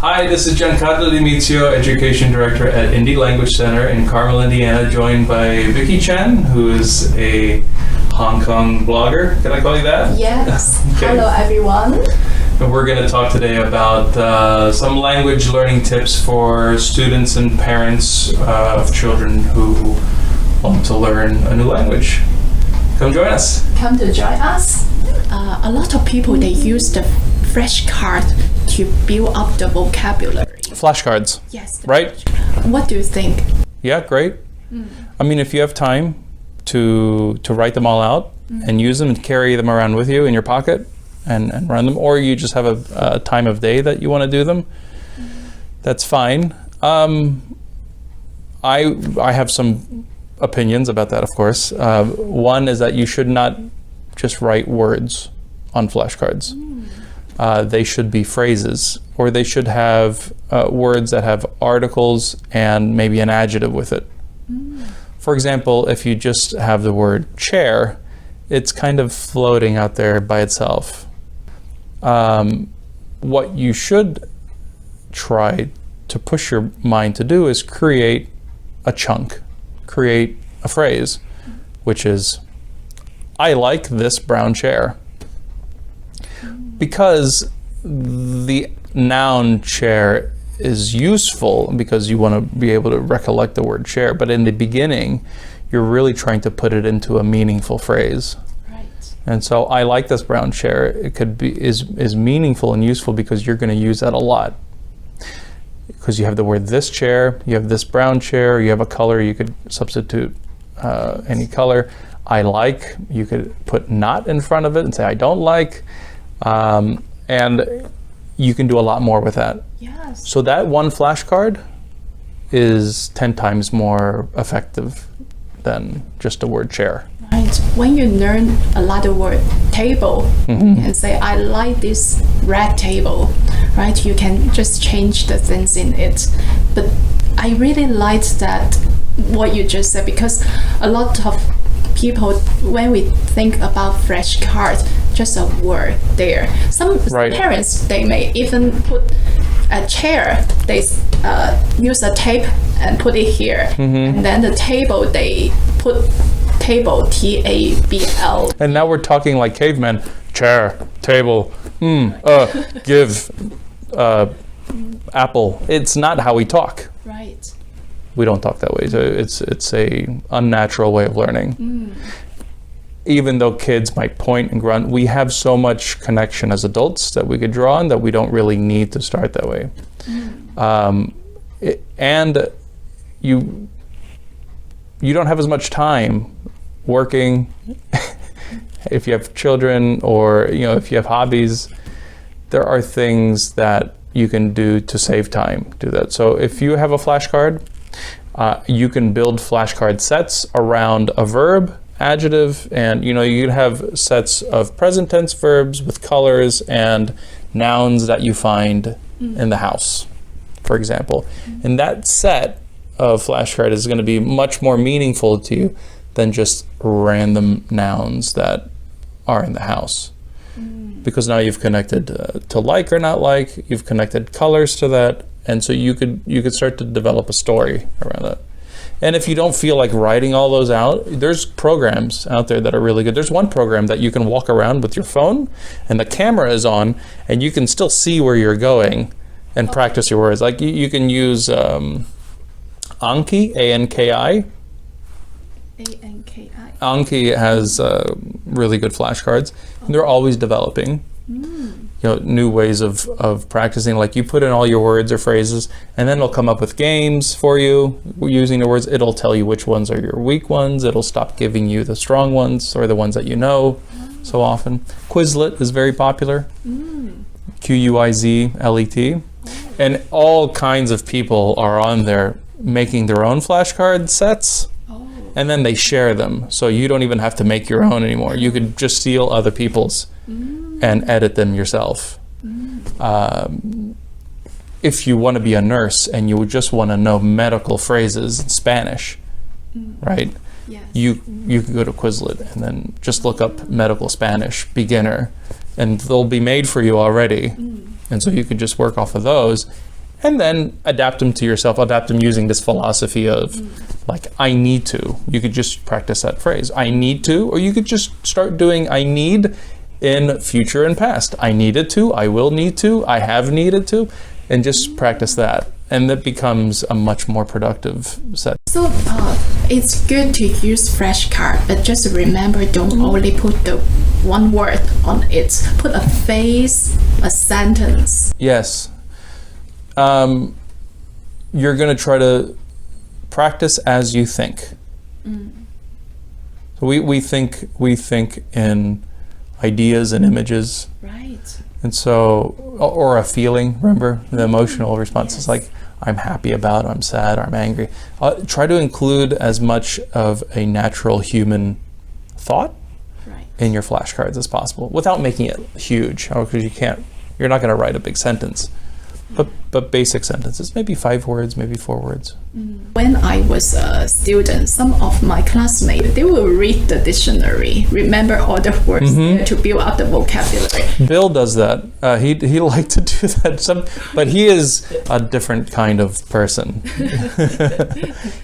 Hi, this is Giancarlo Education Director at Indie Language Center in Carmel, Indiana, joined by Vikey Chen, who is a Hong Kong blogger. Can I call you that? Yes. Okay. Hello, everyone. And we're going to talk today about some language learning tips for students and parents of children who want to learn a new language. Come join us. Come to join us. A lot of people, they use the flashcard to build up the vocabulary. Flashcards. Yes. Right? What do you think? Yeah, great. I mean, if you have time to write them all out and use them and carry them around with you in your pocket and run them, or you just have a time of day that you want to do them, that's fine. I have some opinions about that, of course. One is that you should not just write words on flashcards. They should be phrases, or they should have words that have articles and maybe an adjective with it. For example, if you just have the word chair, it's kind of floating out there by itself. What you should try to push your mind to do is create a chunk, create a phrase, which is, I like this brown chair. Because the noun chair is useful because you want to be able to recollect the word chair, but in the beginning, you're really trying to put it into a meaningful phrase. Right. And so, I like this brown chair. It could be is meaningful and useful because you're going to use that a lot. Because you have the word this chair, you have this brown chair, you have a color, you could substitute any color. I like, you could put not in front of it and say I don't like. And you can do a lot more with that. Yes. So that one flashcard is 10 times more effective than just the word chair. Right. When you learn a lot of word table and say, I like this red table, right? You can just change the things in it. But I really liked that, what you just said, because a lot of people, when we think about flashcards, just a word there. Some parents, they may even put a chair, they use a tape and put it here. And then the table, they put table, T-A-B-L. And now we're talking like cavemen. Chair, table, give, apple. It's not how we talk. Right. We don't talk that way. So it's a unnatural way of learning. Even though kids might point and grunt, we have so much connection as adults that we could draw on that we don't really need to start that way. And you don't have as much time working. If you have children, or if you have hobbies, there are things that you can do to save time. Do that. So if you have a flashcard, you can build flashcard sets around a verb, adjective, and you can have sets of present tense verbs with colors and nouns that you find in the house, for example. And that set of flashcard is going to be much more meaningful to you than just random nouns that are in the house. Because now you've connected to like or not like, you've connected colors to that, and so you could start to develop a story around that. And if you don't feel like writing all those out, there's programs out there that are really good. There's one program that you can walk around with your phone and the camera is on and you can still see where you're going and practice your words. Like you can use Anki, A-N-K-I. A-N-K-I. Anki has really good flashcards. And they're always developing. New ways of practicing. Like you put in all your words or phrases, and then it'll come up with games for you using the words. It'll tell you which ones are your weak ones. It'll stop giving you the strong ones or the ones that you know so often. Quizlet is very popular. Quizlet. And all kinds of people are on there making their own flashcard sets. And then they share them. So you don't even have to make your own anymore. You could just steal other people's and edit them yourself. If you want to be a nurse and you just want to know medical phrases in Spanish, right? Yes. You can go to Quizlet and then just look up medical Spanish beginner, and they'll be made for you already. And so you could just work off of those And then adapt them to yourself, adapt them using this philosophy of like, I need to. You could just practice that phrase, I need to, or you could just start doing I need in future and past. I needed to, I will need to, I have needed to, and just practice that. And that becomes a much more productive set. So it's good to use flashcard, but just remember, don't only put the one word on it. Put a phrase, a sentence. Yes. You're going to try to practice as you think. So we think in ideas and images. Right. And so, or a feeling, remember, the emotional response is like, I'm happy about, I'm sad, I'm angry. Try to include as much of a natural human thought in your flashcards as possible without making it huge, because you're not going to write a big sentence. But basic sentences, maybe 5 words, maybe 4 words. When I was a student, some of my classmates, they will read the dictionary, remember all the words there to build up the vocabulary. Bill does that. He liked to do that. But he is a different kind of person.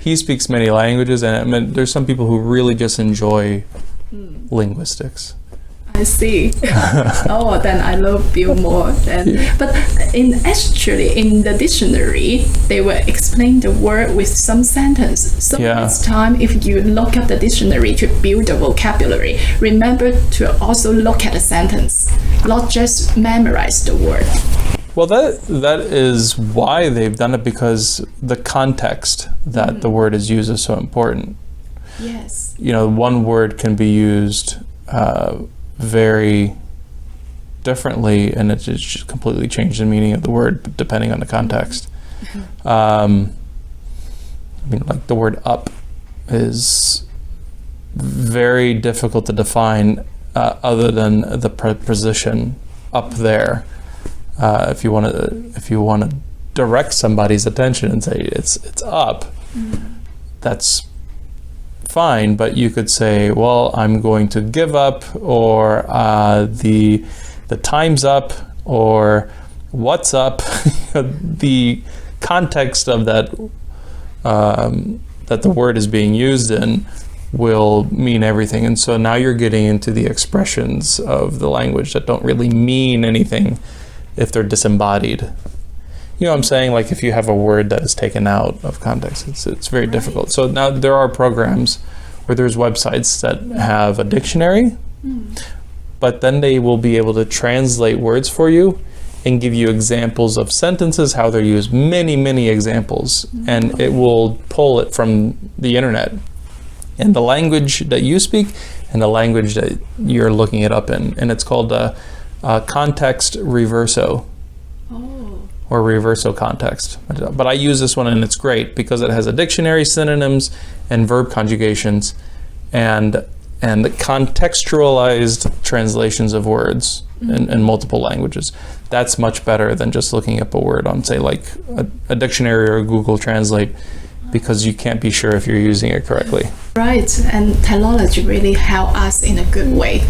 He speaks many languages, and I mean, there's some people who really just enjoy linguistics. I see. Oh, then I love Bill more. But in the dictionary, they will explain the word with some sentence. So next time, if you look up the dictionary to build the vocabulary, remember to also look at the sentence, not just memorize the word. Well, that is why they've done it, because the context that the word is used is so important. Yes. You know, one word can be used very differently, and it's just completely changed the meaning of the word depending on the context. I mean, like the word up is very difficult to define other than the preposition up there. If you want to direct somebody's attention and say it's up, that's fine, but you could say, well, I'm going to give up, or the time's up, or what's up. The context of that that the word is being used in will mean everything. And so now you're getting into the expressions of the language that don't really mean anything if they're disembodied. You know what I'm saying? Like if you have a word that is taken out of context, it's very difficult. So now there are programs where there's websites that have a dictionary, but then they will be able to translate words for you and give you examples of sentences, how they're used, many examples, and it will pull it from the internet and the language that you speak and the language that you're looking it up in. And it's called context reverso. Or reverso context. But I use this one, and it's great because it has a dictionary, synonyms, and verb conjugations, and contextualized translations of words in multiple languages. That's much better than just looking up a word on, say, like a dictionary or Google Translate, because you can't be sure if you're using it correctly. Right, and technology really help us in a good way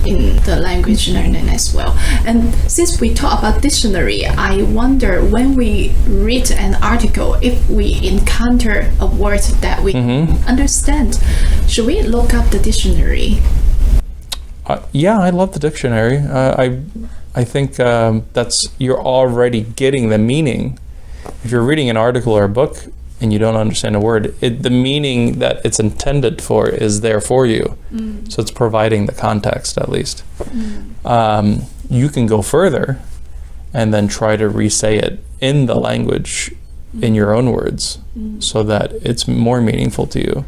in the language learning as well. And since we talk about dictionary, I wonder, when we read an article, if we encounter a word that we understand, should we look up the dictionary? Yeah, I love the dictionary. I think that's, you're already getting the meaning. If you're reading an article or a book and you don't understand a word, the meaning that it's intended for is there for you. So it's providing the context, at least. You can go further and then try to re-say it in the language in your own words so that it's more meaningful to you.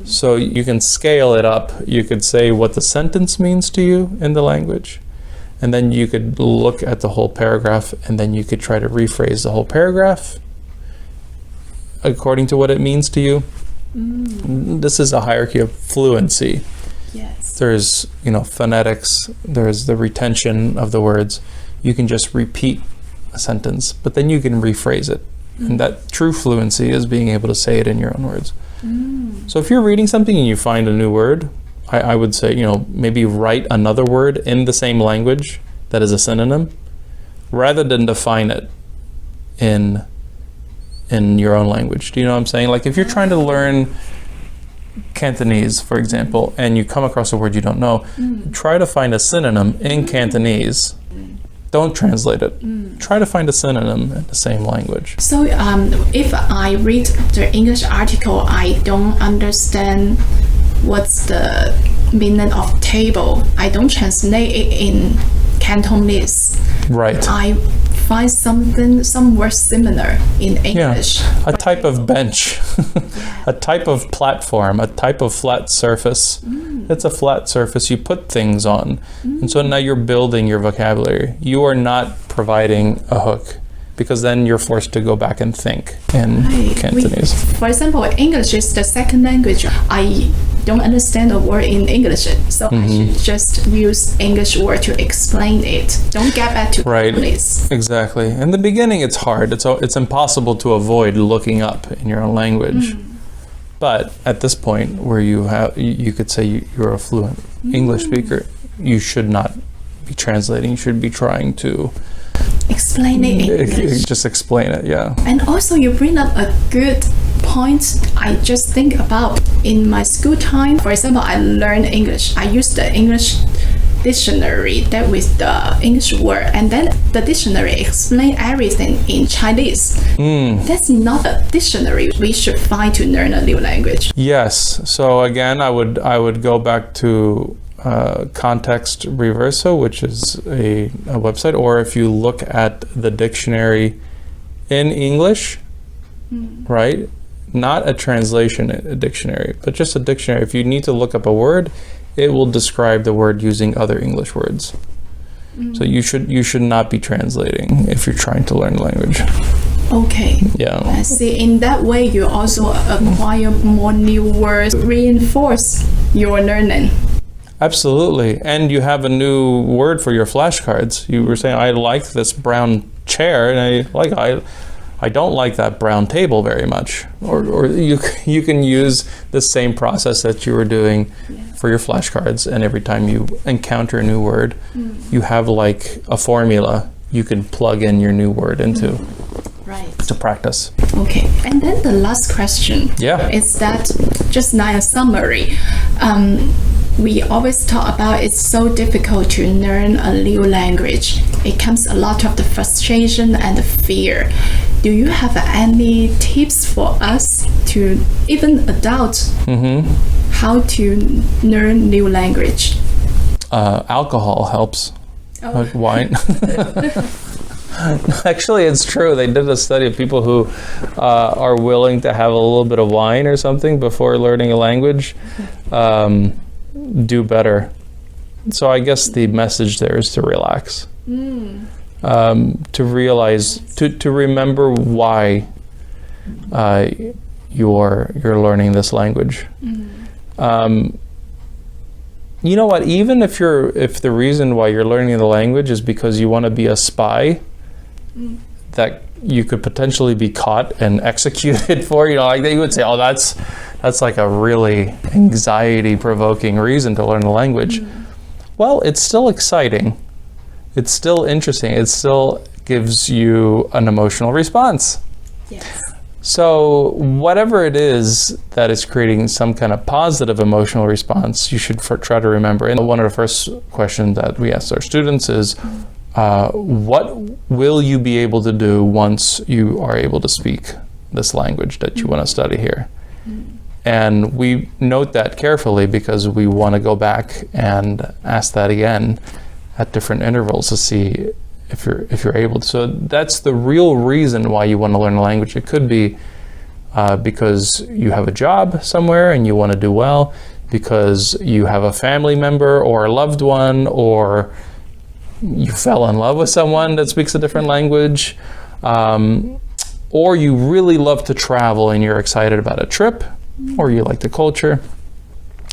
So you can scale it up. You could say what the sentence means to you in the language, and then you could look at the whole paragraph, and then you could try to rephrase the whole paragraph according to what it means to you. This is a hierarchy of fluency. Yes. There's, phonetics, there's the retention of the words. You can just repeat a sentence, but then you can rephrase it. And that true fluency is being able to say it in your own words. So if you're reading something and you find a new word, I would say, maybe write another word in the same language that is a synonym, rather than define it in your own language. Do you know what I'm saying? Like if you're trying to learn Cantonese, for example, and you come across a word you don't know, try to find a synonym in Cantonese. Don't translate it. Try to find a synonym in the same language. So if I read the English article, I don't understand what's the meaning of table. I don't translate it in Cantonese. Right. I find some words similar in English. Yeah. A type of bench, a type of platform, a type of flat surface. It's a flat surface you put things on. And so now you're building your vocabulary. You are not providing a hook, because then you're forced to go back and think in Cantonese. For example, English is the second language. I don't understand a word in English, so I should just use English word to explain it. Don't get back to Cantonese. Exactly. In the beginning, it's hard. It's impossible to avoid looking up in your own language. But at this point, where you could say you're a fluent English speaker, you should not be translating. You should be trying to explain it in English. Just explain it, yeah. And also you bring up a good point I just think about. In my school time, for example, I learned English. I used the English dictionary that with the English word, and then the dictionary explain everything in Chinese. That's not a dictionary we should find to learn a new language. Yes. So again, I would go back to Context Reverso, which is a website, or if you look at the dictionary in English, right? Not a translation dictionary, but just a dictionary. If you need to look up a word, it will describe the word using other English words. So you should not be translating if you're trying to learn a language. Okay. Yeah. I see. In that way, you also acquire more new words, reinforce your learning. Absolutely. And you have a new word for your flashcards. You were saying, I like this brown chair, and I don't like that brown table very much. Or you can use the same process that you were doing for your flashcards, and every time you encounter a new word, you have like a formula you can plug in your new word into. Right. To practice. Okay. And then the last question is that, just like a summary, we always talk about it's so difficult to learn a new language. It comes a lot of the frustration and the fear. Do you have any tips for us, to even adults, how to learn new language? Alcohol helps. Like wine. Actually, it's true. They did a study of people who are willing to have a little bit of wine or something before learning a language do better. So I guess the message there is to relax, to realize, to remember why you're learning this language. You know what? Even if the reason why you're learning the language is because you want to be a spy, that you could potentially be caught and executed for, like you would say, oh, that's like a really anxiety-provoking reason to learn the language. Well, it's still exciting. It's still interesting. It still gives you an emotional response. Yes. So whatever it is that is creating some kind of positive emotional response, you should try to remember. And one of the first questions that we ask our students is, what will you be able to do once you are able to speak this language that you want to study here? And we note that carefully because we want to go back and ask that again at different intervals to see if you're able to. So that's the real reason why you want to learn a language. It could be because you have a job somewhere and you want to do well, because you have a family member or a loved one, or you fell in love with someone that speaks a different language, or you really love to travel and you're excited about a trip, or you like the culture,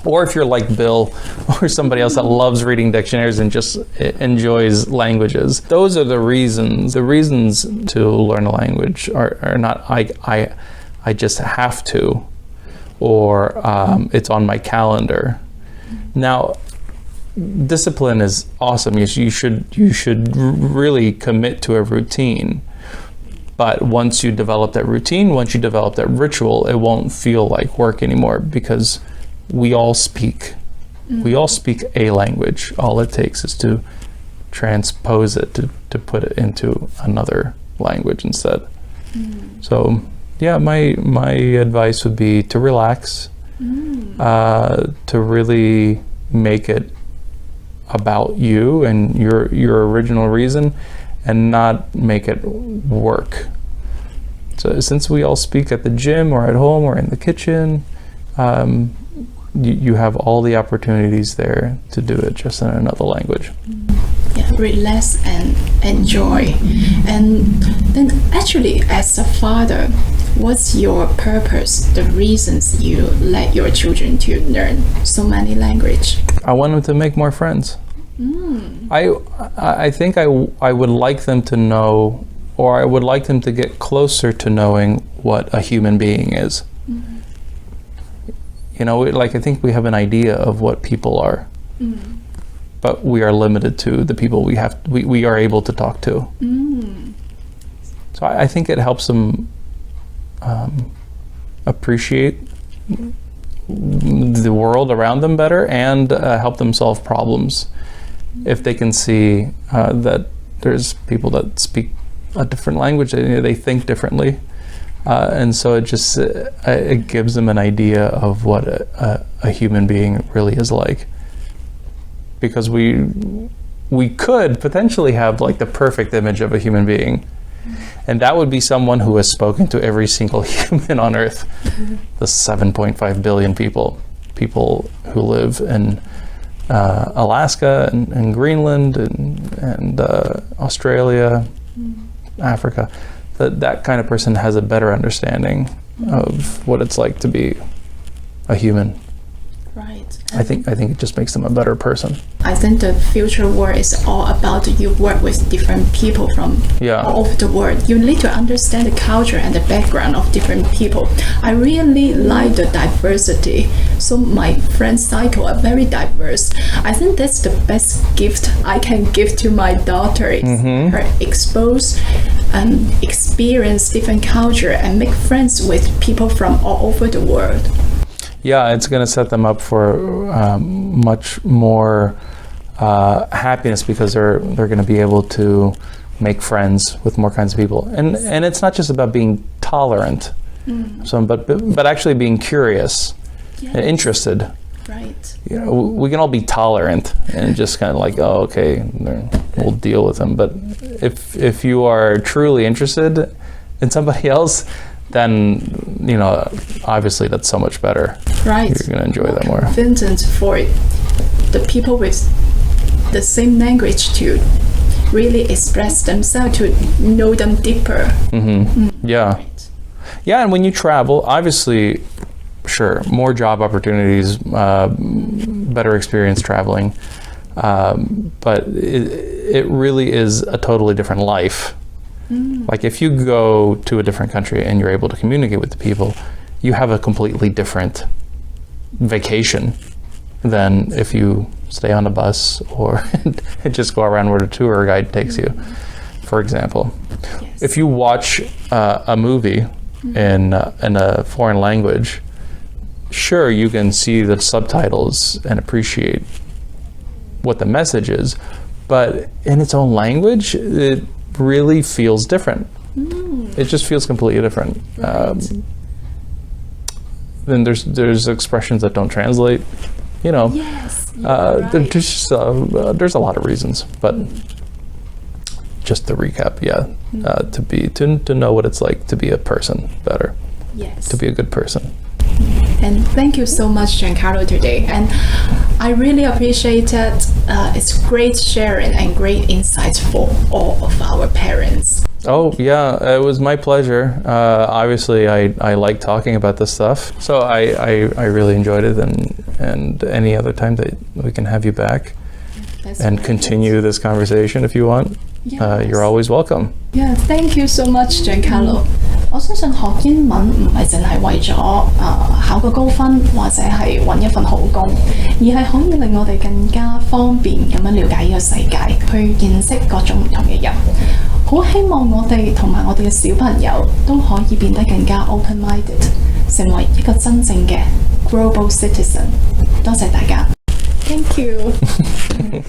or if you're like Bill or somebody else that loves reading dictionaries and just enjoys languages. Those are the reasons. The reasons to learn a language are not I just have to, or it's on my calendar. Now, discipline is awesome. You should really commit to a routine. But once you develop that routine, once you develop that ritual, it won't feel like work anymore because we all speak. We all speak a language. All it takes is to transpose it, to put it into another language instead. So yeah, my advice would be to relax, to really make it about you and your original reason, and not make it work. So since we all speak at the gym or at home or in the kitchen, you have all the opportunities there to do it just in another language. Yeah, relax and enjoy. And then actually, as a father, what's your purpose, the reasons you let your children to learn so many language? I want them to make more friends. I think I would like them to know, or I would like them to get closer to knowing what a human being is. You know, like I think we have an idea of what people are, but we are limited to the people we are able to talk to. So I think it helps them appreciate the world around them better and help them solve problems. If they can see that there's people that speak a different language, they think differently. And so it just it gives them an idea of what a human being really is like. Because we could potentially have like the perfect image of a human being. And that would be someone who has spoken to every single human on Earth. The 7.5 billion people who live in Alaska and Greenland and Australia, Africa. That kind of person has a better understanding of what it's like to be a human. Right. I think it just makes them a better person. I think the future world is all about you work with different people from all over the world. You need to understand the culture and the background of different people. I really like the diversity. So my friend cycle are very diverse. I think that's the best gift I can give to my daughter. Is her expose and experience different culture and make friends with people from all over the world. Yeah, it's going to set them up for much more happiness because they're going to be able to make friends with more kinds of people. And it's not just about being tolerant, but actually being curious, and interested. Right. You know, we can all be tolerant and just kind of like, oh, okay, we'll deal with them. But if you are truly interested in somebody else, then, you know, obviously that's so much better. Right. You're going to enjoy that more. Confident for the people with the same language to really express themselves, to know them deeper. Yeah. Right. Yeah, and when you travel, obviously, sure, more job opportunities, better experience traveling. But it really is a totally different life. Like if you go to a different country and you're able to communicate with the people, you have a completely different vacation than if you stay on a bus or just go around where the tour guide takes you, for example. Yes. If you watch a movie in a foreign language, sure, you can see the subtitles and appreciate what the message is, but in its own language, it really feels different. It just feels completely different. Then there's expressions that don't translate. You know, there's a lot of reasons. But just to recap, to know what it's like to be a person better. Yes. To be a good person. And thank you so much, Giancarlo, today. And I really appreciate it. It's great sharing and great insights for all of our parents. Oh, yeah, it was my pleasure. Obviously, I like talking about this stuff. So I really enjoyed it. And any other time that we can have you back and continue this conversation if you want, you're always welcome. Yeah, thank you so much, Giancarlo. 我相信學英文唔係淨係為咗考個高分或者係揾一份好工，而係可以令我哋更加方便咁樣了解呢個世界，去認識各種唔同嘅人。好希望我哋同埋我哋嘅小朋友都可以變得更加 open-minded， 成為一個真正嘅 global citizen。多謝大家。Thank you。